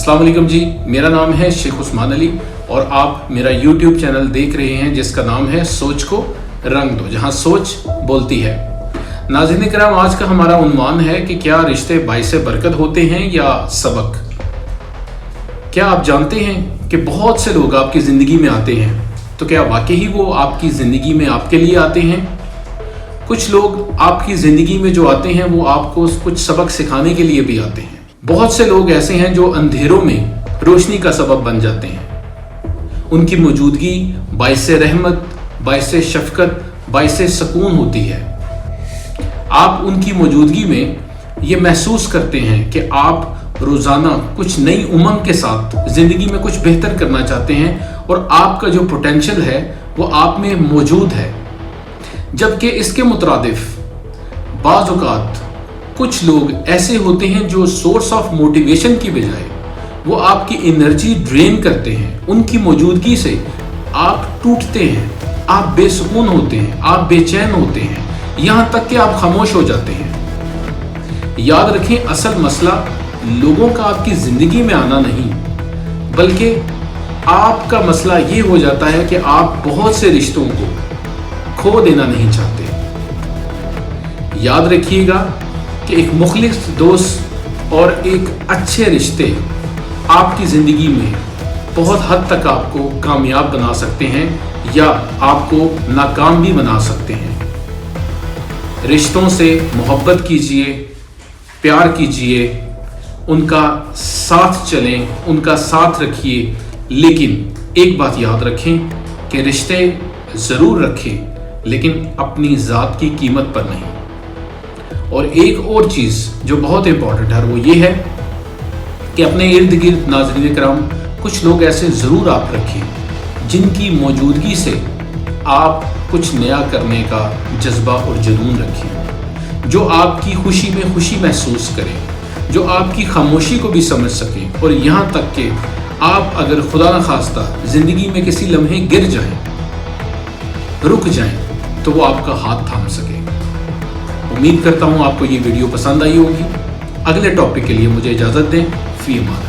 अस्सलाम वालेकुम जी, मेरा नाम है शेख उस्मान अली और आप मेरा YouTube चैनल देख रहे हैं जिसका नाम है सोच को रंग दो, जहां सोच बोलती है। नाज़रीन किराम, आज का हमारा उन्वान है कि क्या रिश्ते बाइसे बरकत होते हैं या सबक। क्या आप जानते हैं कि बहुत से लोग आपकी ज़िंदगी में आते हैं, तो क्या वाकई ही वो आपकी ज़िंदगी में आपके लिए आते हैं? कुछ लोग आपकी ज़िंदगी में जो आते हैं वो आपको कुछ सबक सिखाने के लिए भी आते हैं। बहुत से लोग ऐसे हैं जो अंधेरों में रोशनी का सबब बन जाते हैं। उनकी मौजूदगी बाइसे रहमत, बाइसे शफकत, बाइसे सुकून होती है। आप उनकी मौजूदगी में ये महसूस करते हैं कि आप रोज़ाना कुछ नई उमंग के साथ ज़िंदगी में कुछ बेहतर करना चाहते हैं और आपका जो पोटेंशियल है वो आप में मौजूद है। जबकि इसके मुतरादिफ बाज़ औक़ात कुछ लोग ऐसे होते हैं जो सोर्स ऑफ मोटिवेशन की बजाय वो आपकी एनर्जी ड्रेन करते हैं। उनकी मौजूदगी से आप टूटते हैं, आप बेसुकून होते हैं, आप बेचैन होते हैं, यहाँ तक कि आप खामोश हो जाते हैं। याद रखें, असल मसला लोगों का आपकी ज़िंदगी में आना नहीं, बल्कि आपका मसला ये हो जाता है कि आप बहुत से रिश्तों को खो देना नहीं चाहते। याद रखिएगा कि एक मुखलिस दोस्त और एक अच्छे रिश्ते आपकी ज़िंदगी में बहुत हद तक आपको कामयाब बना सकते हैं या आपको नाकाम भी बना सकते हैं। रिश्तों से मोहब्बत कीजिए, प्यार कीजिए, उनका साथ चलें, उनका साथ रखिए, लेकिन एक बात याद रखें कि रिश्ते ज़रूर रखें लेकिन अपनी ज़ात की कीमत पर नहीं। और एक और चीज़ जो बहुत इंपॉर्टेंट है वो ये है कि अपने इर्द गिर्द नाज़रीन किराम कुछ लोग ऐसे ज़रूर आप रखें जिनकी मौजूदगी से आप कुछ नया करने का जज्बा और जुनून रखें, जो आपकी खुशी में खुशी महसूस करें, जो आपकी खामोशी को भी समझ सकें और यहाँ तक कि आप अगर खुदा न खास्ता ज़िंदगी में किसी लम्हे गिर जाएं, रुक जाएं, तो वो आपका हाथ थाम सके। उम्मीद करता हूँ आपको ये वीडियो पसंद आई होगी। अगले टॉपिक के लिए मुझे इजाज़त दें। फी अमान।